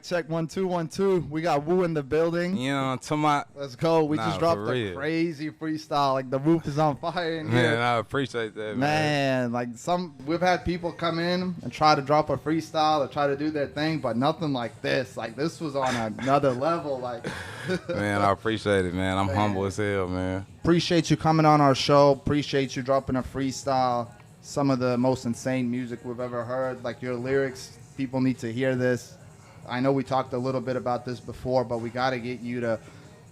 Mic check 1 2 1 2. We got Woo in the building. You know, to my Let's go. We just dropped a real. crazy freestyle. Like the roof is on fire in man, here. I appreciate that, Man, like we've had people come in and try to drop a freestyle or try to do their thing, but nothing like this. Like this was on another level. Like, man, I appreciate it, man. I'm humble as hell, man. Appreciate you coming on our show. Appreciate you dropping a freestyle. Some of the most insane music we've ever heard. Like your lyrics, people need to hear this. I know we talked a little bit about this before, but we got to get you to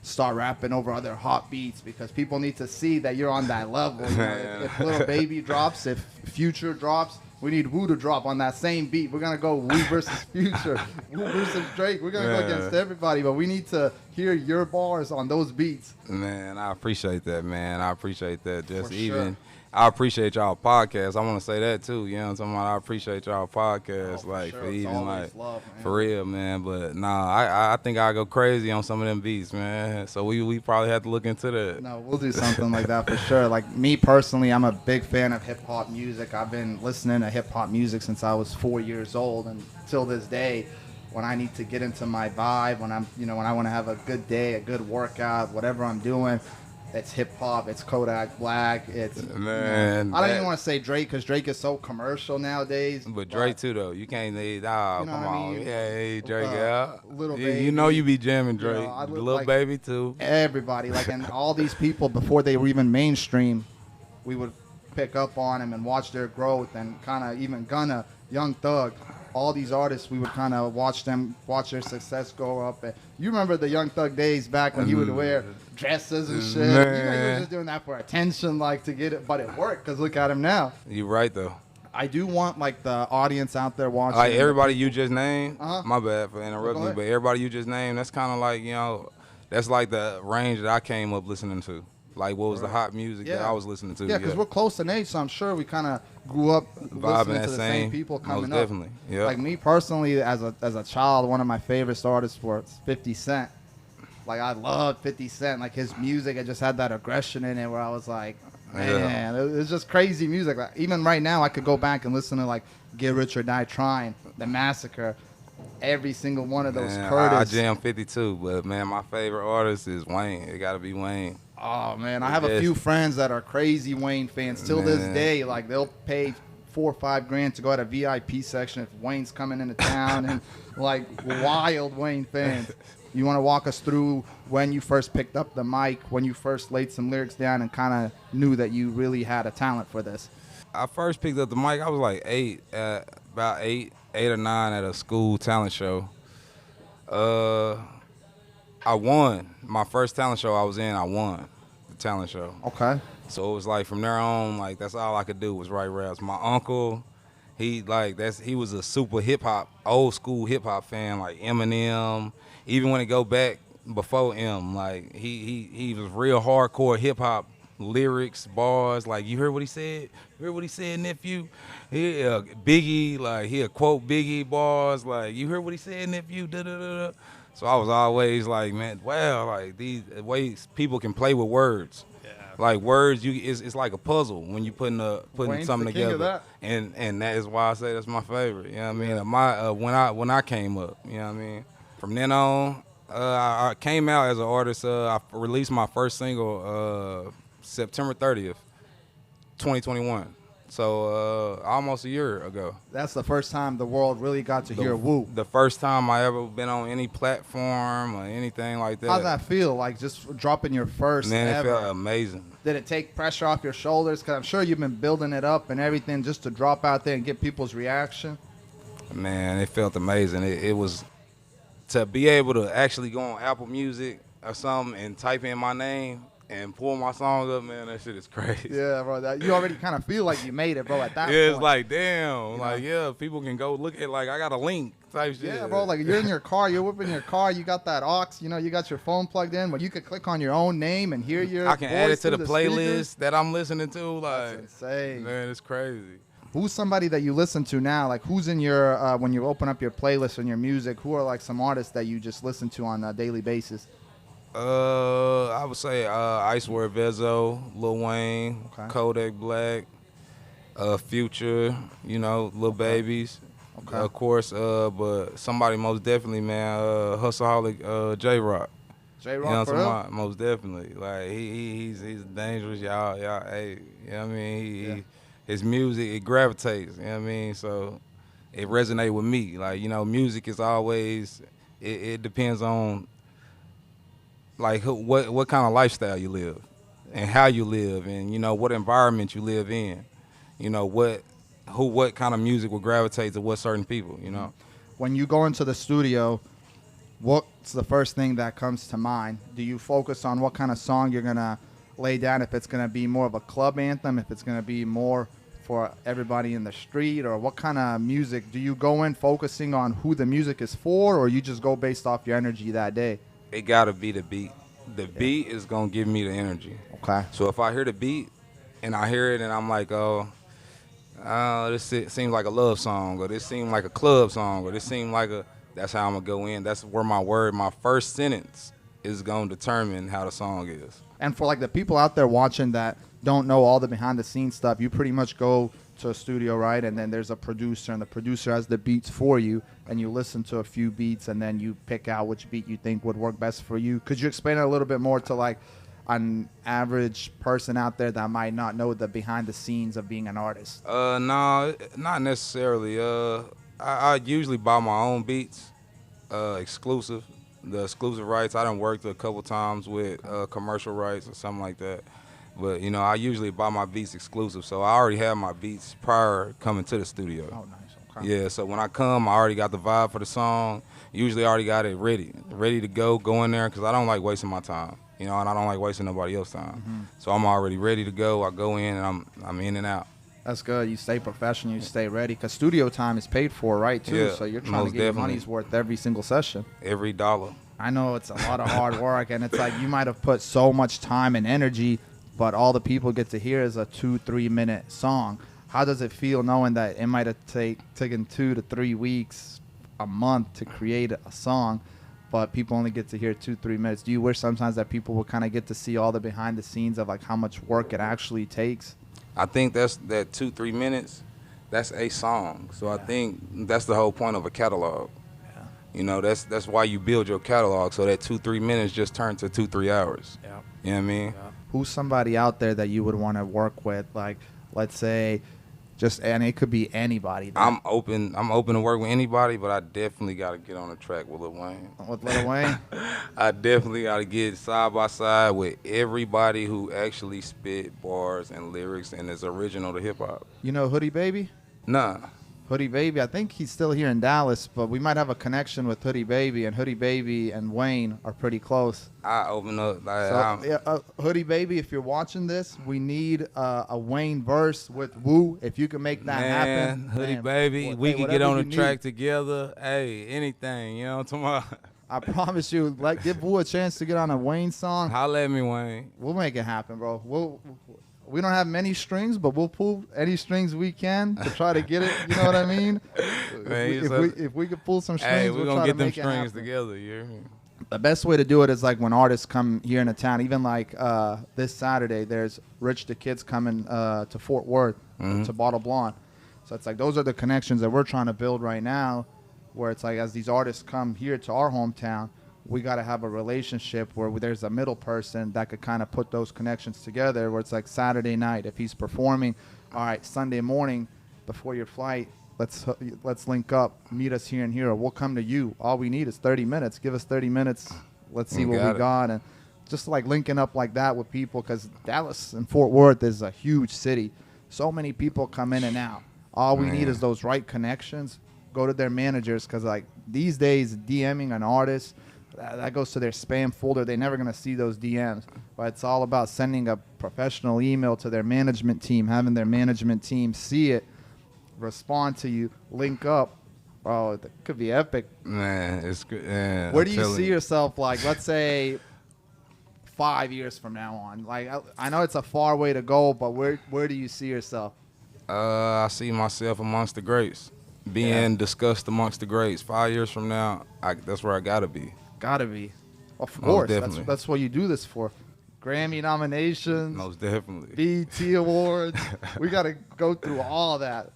start rapping over other hot beats because people need to see that you're on that level. You know, if Little Baby drops, if Future drops, we need Wudda to drop on that same beat. We're going to go Woo versus Future, Woo versus Drake. We're going to go against everybody, but we need to hear your bars on those beats. Man, I appreciate that, man. I appreciate that. Just For even... sure. I appreciate y'all podcast. I want to say that too. You know what I'm talking about? I appreciate y'all podcast, like sure. for It's even like love, for real, man. But nah, I think I go crazy on some of them beats, man. So we probably have to look into that. No, we'll do something like that for sure. Like me personally, I'm a big fan of hip hop music. I've been listening to hip hop music since I was 4 years old, and till this day, when I need to get into my vibe, when when I want to have a good day, a good workout, whatever I'm doing. It's hip hop. It's Kodak Black. It's man. I don't even want to say Drake because Drake is so commercial nowadays. But Drake too though. You can't need. Oh, come on. mean? Yeah, hey, Drake. Yeah. Little Baby. You know you be jamming Drake. Little like Baby too. Everybody and all these people before they were even mainstream, we would pick up on them and watch their growth and kind of even Gunna, Young Thug. All these artists, we would kind of watch their success go up. And you remember the Young Thug days back when he would wear dresses and shit. Man. You know, he was just doing that for attention, like to get it, but it worked because look at him now. You right though. I do want like the audience out there watching. Like everybody you just named. Uh-huh. My bad for interrupting you, but everybody you just named. That's kind of like that's like the range that I came up listening to. Like what was the hot music that I was listening to? Yeah, because we're close in age, so I'm sure we kind of grew up listening to the same people coming up. Definitely, yeah. Like me personally, as a child, one of my favorite artists was 50 Cent. Like I loved 50 Cent. Like his music, it just had that aggression in it where I was like, man, it was just crazy music. Like, even right now, I could go back and listen to like Get Rich or Die Trying, The Massacre, every single one of those. Curtis. I jam 52, but man, my favorite artist is Wayne. It got to be Wayne. Oh man, I have a few friends that are crazy Wayne fans till this day. Like they'll pay $4 or $5 grand to go at a VIP section if Wayne's coming into town, and like wild Wayne fans. You want to walk us through when you first picked up the mic, when you first laid some lyrics down, and kind of knew that you really had a talent for this? I first picked up the mic. I was like about eight or nine at a school talent show. I won my first talent show I was in. I won the talent show. Okay. So it was like from there on, like that's all I could do was write raps. My uncle, he was a super hip hop, old school hip hop fan, like Eminem. Even when it go back before M, like he was real hardcore hip hop lyrics, bars. Like you heard what he said? You heard what he said, nephew? Biggie, like he'll quote Biggie bars. Like you heard what he said, nephew? Da da da da. So I was always like, man, wow, like these ways people can play with words. Yeah. Like words, it's like a puzzle when you putting Wayne's something the king together. of that. And that is why I say that's my favorite. You know what I mean? When I came up, you know what I mean? From then on, I came out as an artist. I released my first single September 30th, 2021. So almost a year ago. That's the first time the world really got to hear Woo. The first time I ever been on any platform or anything like that. How'd that feel? Like just dropping your first Man, ever? it felt amazing. Did it take pressure off your shoulders? Because I'm sure you've been building it up and everything just to drop out there and get people's reaction. Man, it felt amazing. It was to be able to actually go on Apple Music or something and type in my name and pull my songs up, man, that shit is crazy. Yeah, bro. You already kind of feel like you made it, bro, at that point. Yeah, it's like, damn. Like, yeah, people can go look at, like, I got a link type shit. Yeah, bro. Like, you're in your car, you're whipping your car, you got that aux, you got your phone plugged in, but you could click on your own name and hear your I can add it to the playlist speakers. that I'm listening to. Like, That's insane. Man, it's crazy. Who's somebody that you listen to now? Like, who's in your, when you open up your playlist and your music, who are, like, some artists that you just listen to on a daily basis? I would say Icewear Vezo, Lil Wayne, Kodak Black, Future, Lil Babies. Okay. of course. But somebody most definitely, man, hustleaholic, J-Rock. You know J-Rock what for I'm talking real? about? Most definitely. Like he's dangerous, y'all. Hey, you know what I mean? Yeah. His music, it gravitates. You know what I mean? So it resonates with me. Like, you know, music is always. It depends on like what kind of lifestyle you live, and how you live, and you know what environment you live in. You know what kind of music will gravitate to what certain people. You know. When you go into the studio, what's the first thing that comes to mind? Do you focus on what kind of song you're gonna lay down? If it's gonna be more of a club anthem, if it's gonna be more for everybody in the street, or what kind of music do you go in focusing on who the music is for, or you just go based off your energy that day? It gotta be the beat. The beat is gonna give me the energy. Okay. So if I hear the beat and I hear it and I'm like, this seems like a love song, or this seems like a club song, or this seems like that's how I'm gonna go in. That's where my first sentence is gonna determine how the song is. And for like the people out there watching that don't know all the behind the scenes stuff, you pretty much go to a studio, right? And then there's a producer, and the producer has the beats for you, and you listen to a few beats, and then you pick out which beat you think would work best for you. Could you explain it a little bit more to like an average person out there that might not know the behind the scenes of being an artist? No, not necessarily. I usually buy my own beats, exclusive. The exclusive rights. I done worked a couple times with commercial rights or something like that. But, you know, I usually buy my beats exclusive. So I already have my beats prior coming to the studio. Oh, nice. Okay. Yeah, so when I come, I already got the vibe for the song. Usually I already got it ready to go in there, because I don't like wasting my time. You know, and I don't like wasting nobody else's time. Mm-hmm. So I'm already ready to go. I go in and I'm in and out. That's good. You stay professional. You stay ready, because studio time is paid for, right? Too. Yeah, So you're trying to most get your definitely. money's worth every single session. Every dollar. I know it's a lot of hard work, and it's like you might have put so much time and energy, but all the people get to hear is a 2-3 minute song. How does it feel knowing that it might have taken 2 to 3 weeks, a month to create a song, but people only get to hear 2-3 minutes? Do you wish sometimes that people would kind of get to see all the behind the scenes of like how much work it actually takes? I think that 2-3 minutes, that's a song. So I think that's the whole point of a catalog. Yeah. You know, that's why you build your catalog, so that 2-3 minutes just turn to 2-3 hours. Yeah. You know what I mean? Yeah. Who's somebody out there that you would want to work with? Like, let's say, and it could be anybody. I'm open to work with anybody, but I definitely got to get on the track with Lil Wayne. With Lil Wayne? I definitely got to get side by side with everybody who actually spit bars and lyrics and is original to hip hop. You know Hoodie Baby? Nah. Hoodie Baby, I think he's still here in Dallas, but we might have a connection with Hoodie Baby, and Hoodie Baby and Wayne are pretty close. I open up. Hoodie Baby, if you're watching this, we need a Wayne verse with Wu. If you can make that happen. Hoodie man, Baby, we can get on the you track need. together. Hey, anything, you know what I'm talking about? I promise you, like, give Wu a chance to get on a Wayne song. Holla at me, Wayne. We'll make it happen, bro. We don't have many strings, but we'll pull any strings we can to try to get it. You know what I mean? If we could pull some strings, hey, we're gonna try get to them make it strings happen. together. You hear me? The best way to do it is like when artists come here into town. Even like this Saturday, there's Rich the Kid's coming to Fort Worth to Bottle Blonde. So it's like those are the connections that we're trying to build right now, where it's like as these artists come here to our hometown, we got to have a relationship where there's a middle person that could kind of put those connections together, where it's like Saturday night, if he's performing, all right, Sunday morning before your flight, let's link up, meet us here and here, or we'll come to you. All we need is 30 minutes. Give us 30 minutes. Let's see what we got. And just like linking up like that with people, because Dallas and Fort Worth is a huge city. So many people come in and out. All we need is those right connections. Go to their managers, because like these days, DMing an artist, that goes to their spam folder. They're never going to see those DMs. But it's all about sending a professional email to their management team, having their management team see it, respond to you, link up. Oh, it could be epic. Man, it's good. Yeah, Where do you see yourself, like, let's say 5 years from now on? Like, I know it's a far way to go, but where do you see yourself? I see myself amongst the greats, being discussed amongst the greats. 5 years from now, that's where I gotta be. Gotta be. Of course. definitely. That's what you do this for. Grammy nominations, Most definitely. BET awards. We got to go through all that.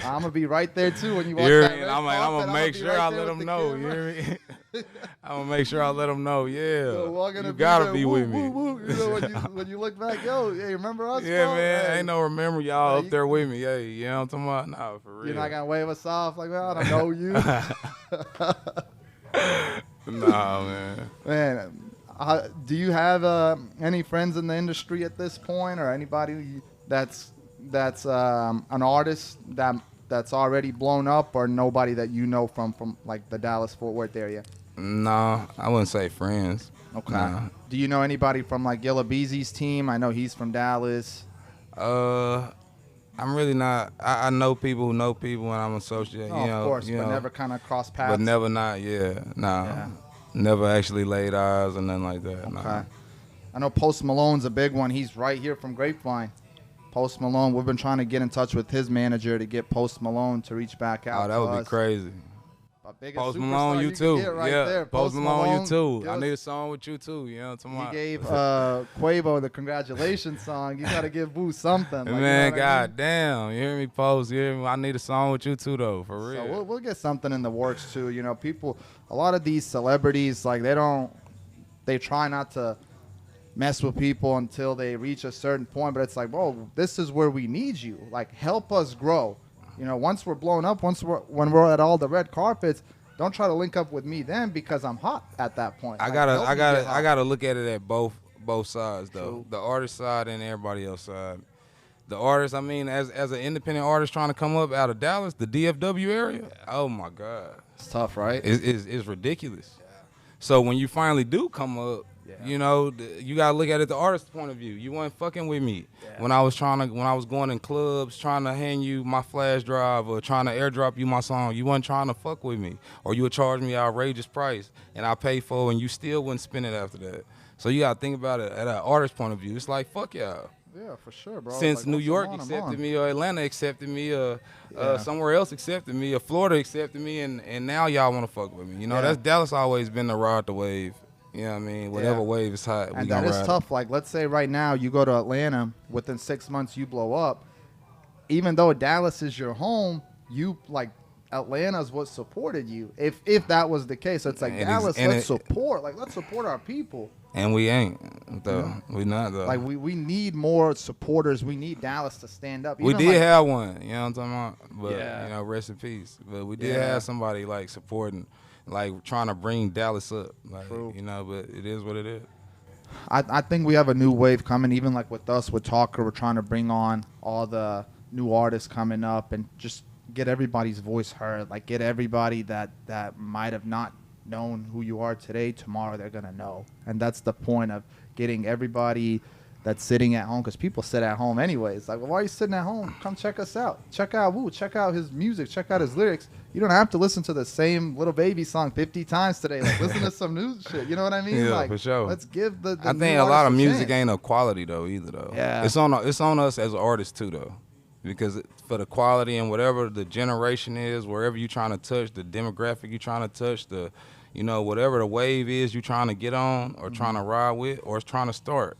I'm gonna be right there too when you walk You that hear me? red I'm carpet. gonna make sure right I there let with them the know. You camera. hear me? I'm gonna make sure I let them know. Yeah, Yo, we're gonna you gotta there. be Woo, with me. woo, woo. You know, when you look back, yo, hey, remember us? Yeah, bro? man. Hey, Ain't no remember y'all Hey, up there with me. Hey, you know what I'm talking about? Nah, for real. you're not gonna wave us off like, well, I don't know you. Nah, man. Man, do you have any friends in the industry at this point, or anybody that's an artist that's already blown up, or nobody that you know from like the Dallas Fort Worth area? Nah, I wouldn't say friends. Okay. Nah. Do you know anybody from like Yella Beezy's team? I know he's from Dallas. I'm really not. I know people who know people, and I'm associated. Oh, you know, of course, you but know, never kind of cross paths. but never not. Yeah, nah. Yeah. Never actually laid eyes or nothing like that. Okay. Nah. I know Post Malone's a big one. He's right here from Grapevine. Post Malone, we've been trying to get in touch with his manager to get Post Malone to reach back out. Oh, that would be crazy. Post Post Malone, you too. Right yeah, there. Post Malone, you too. I us- need a song with you too. You know what I'm He talking gave about? Quavo the congratulations song. You got to give Boo something. Like, Man, you know what I god mean? damn. You hear me, Post? You hear me? I need a song with you too, though, for real. So we'll get something in the works too. You know, people, a lot of these celebrities, like they try not to mess with people until they reach a certain point. But it's like, bro, this is where we need you. Like, help us grow. You know, once we're blown up, when we're at all the red carpets, don't try to link up with me then because I'm hot at that point. I Like, gotta, help I me get gotta, hot. I gotta look at it at both sides though. True. The artist side and everybody else side. The artist, I mean, as an independent artist trying to come up out of Dallas, the DFW area. Oh my God, It's tough, right? it's ridiculous. So when you finally do come up, you know, you gotta look at it the artist's point of view. You weren't fucking with me when I was going in clubs, trying to hand you my flash drive or trying to airdrop you my song. You weren't trying to fuck with me, or you would charge me an outrageous price, and I pay for it, and you still wouldn't spend it after that. So you gotta think about it at an artist's point of view. It's like fuck y'all. Yeah, for sure, bro. Since Like, New once I'm York on, I'm accepted on. me, or Atlanta accepted me, or somewhere else accepted me, or Florida accepted me, and now y'all want to fuck with me. You know, Yeah. that's Dallas always been the ride the wave. You know what I mean? Whatever wave is hot, we And gonna that is ride it. tough. Like, let's say right now you go to Atlanta, within 6 months you blow up. Even though Dallas is your home, Atlanta's what supported you. If that was the case, so it's like Dallas, let's support our people. And we ain't though. We not though. Like we need more supporters. We need Dallas to stand up. we Even did like- have one, you know what I'm talking about? But Yeah. you know, rest in peace. But we did Yeah. have somebody like supporting, like trying to bring Dallas up. Like, True. you know, but it is what it is. I think we have a new wave coming. Even like with us, with Talker, we're trying to bring on all the new artists coming up and just get everybody's voice heard. Like get everybody that might have not known who you are today. Tomorrow they're gonna know, and that's the point of getting everybody that's sitting at home, because people sit at home anyways. Like, well, why are you sitting at home? Come check us out. Check out Wu. Check out his music. Check out his lyrics. You don't have to listen to the same Little Baby song 50 times today. Like, listen to some new shit. You know what I mean? Yeah, like, for sure. Let's give the I new think a lot of artists music chance. ain't of quality though either though. Yeah. It's on us as artists too though, because for the quality and whatever the generation is, wherever you trying to touch, the demographic you trying to touch, the, you know, whatever the wave is you trying to get on or trying to ride with or trying to start,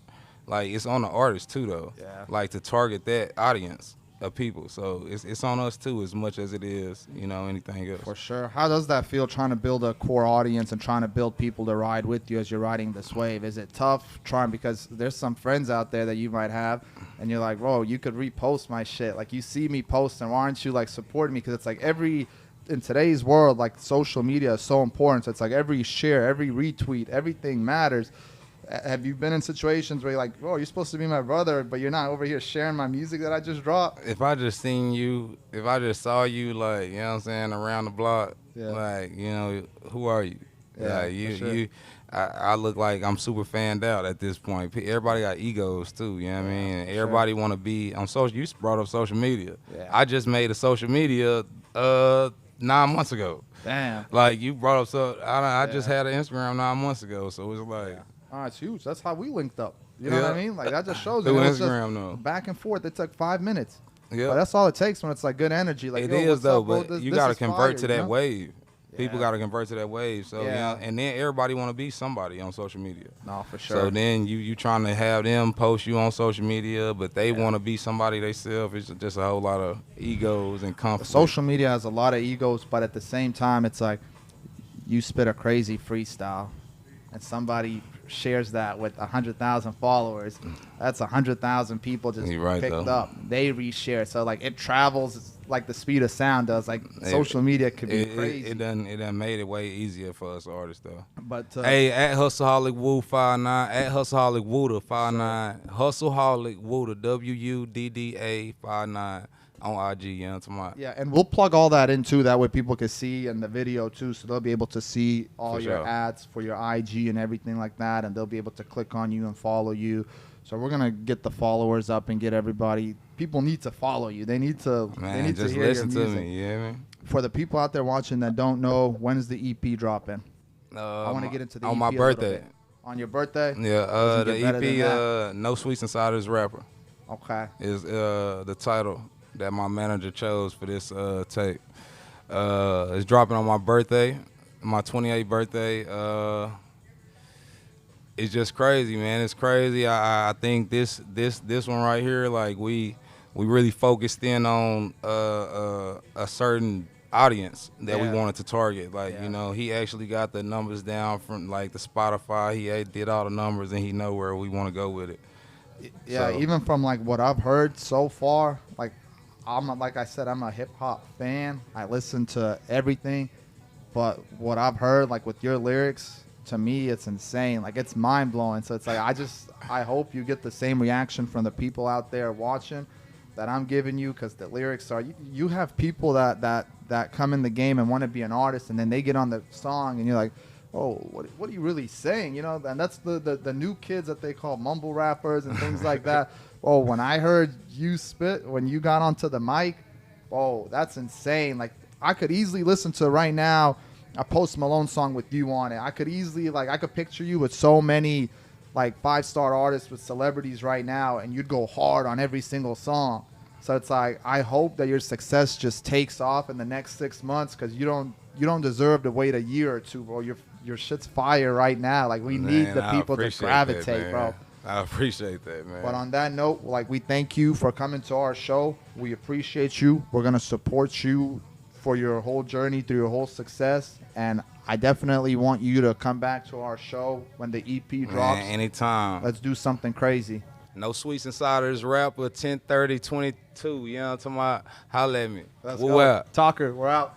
like it's on the artist too though. Yeah. Like to target that audience of people. So it's on us too as much as it is, you know, anything else. For sure. How does that feel, trying to build a core audience and trying to build people to ride with you as you're riding this wave? Is it tough trying, because there's some friends out there that you might have and you're like, whoa, you could repost my shit. Like, you see me posting, why aren't you like supporting me? Because it's like in today's world, like social media is so important. So it's like every share, every retweet, everything matters. Have you been in situations where you're like, oh, you're supposed to be my brother, but you're not over here sharing my music that I just dropped? If I just seen you, if I just saw you, like, you know what I'm saying, around the block, Yeah. like, you know, who are you? Yeah, Like, for sure. I look like I'm super fanned out at this point. Everybody got egos too, you know what I mean? And for everybody want to be on social. You brought up social media. Yeah. I just made a social media 9 months ago. Damn. Like, you brought up, I just Yeah. had an Instagram 9 months ago, so it's like, Oh, it's huge. That's how we linked up. You know what I Yeah. mean? Like, that just shows you. Through It was just Instagram, though. back and forth. It took 5 minutes. yeah. But that's all it takes when it's like good energy. Like, It yo, is what's though, up, bro? but This you got to is convert fire, to you that know? wave. People got to convert to that wave. So yeah, and then everybody want to be somebody on social media. No, for sure. So then you trying to have them post you on social media, but they want to be somebody themselves. It's just a whole lot of egos and conflict. Social media has a lot of egos, but at the same time, it's like you spit a crazy freestyle, and somebody shares that with 100,000 followers. That's 100,000 people just picked up. They reshare. So like it travels like the speed of sound does. Like social media could be crazy. It done made it way easier for us artists though. But hey, at Hustleaholic Woo 59, at Hustleaholic Wudda 59, Hustleaholic Wudda WUDDA 59 on IG. You know, yeah, and we'll plug all that in too. That way people can see in the video too, so they'll be able to see all your ads for your IG and everything like that, and they'll be able to click on you and follow you. So we're gonna get the followers up and get everybody. People need to follow you. They need to. Man, they need just to hear listen your to music. me. Yeah, man. For the people out there watching that don't know, when is the EP dropping? I want to get into the on EP my birthday. On your birthday? Yeah. The EP, No Sweets Inside This Rapper. Okay. Is the title that my manager chose for this tape. It's dropping on my birthday, my 28th birthday. It's just crazy, man. It's crazy. I think this one right here, like we really focused in on a certain audience that we wanted to target. Like, you know, he actually got the numbers down from like the Spotify. He did all the numbers and he know where we want to go with it. Yeah, so, even from like what I've heard so far, like like I said, I'm a hip hop fan. I listen to everything, but what I've heard, like with your lyrics, to me, it's insane. Like it's mind blowing. So it's like I hope you get the same reaction from the people out there watching that I'm giving you, because the lyrics are. You have people that come in the game and want to be an artist, and then they get on the song, and you're like, oh, what are you really saying? You know, and that's the new kids that they call mumble rappers and things like that. Oh, when I heard you spit, when you got onto the mic, oh, that's insane. Like, I could easily listen to right now a Post Malone song with you on it. I could easily, like, I could picture you with so many, like, 5-star artists with celebrities right now, and you'd go hard on every single song. So it's like, I hope that your success just takes off in the next 6 months, because you don't deserve to wait a year or two, bro. Your shit's fire right now. Like, we need the people to gravitate, bro. I appreciate that, man. But on that note, like, we thank you for coming to our show. We appreciate you. We're going to support you for your whole journey through your whole success. And I definitely want you to come back to our show when the EP drops. Man, anytime. Let's do something crazy. No Sweets Inside This Rapper, 10/30/22. You know what I'm talking about? Holla at me. Let's go. Out. Talker, we're out.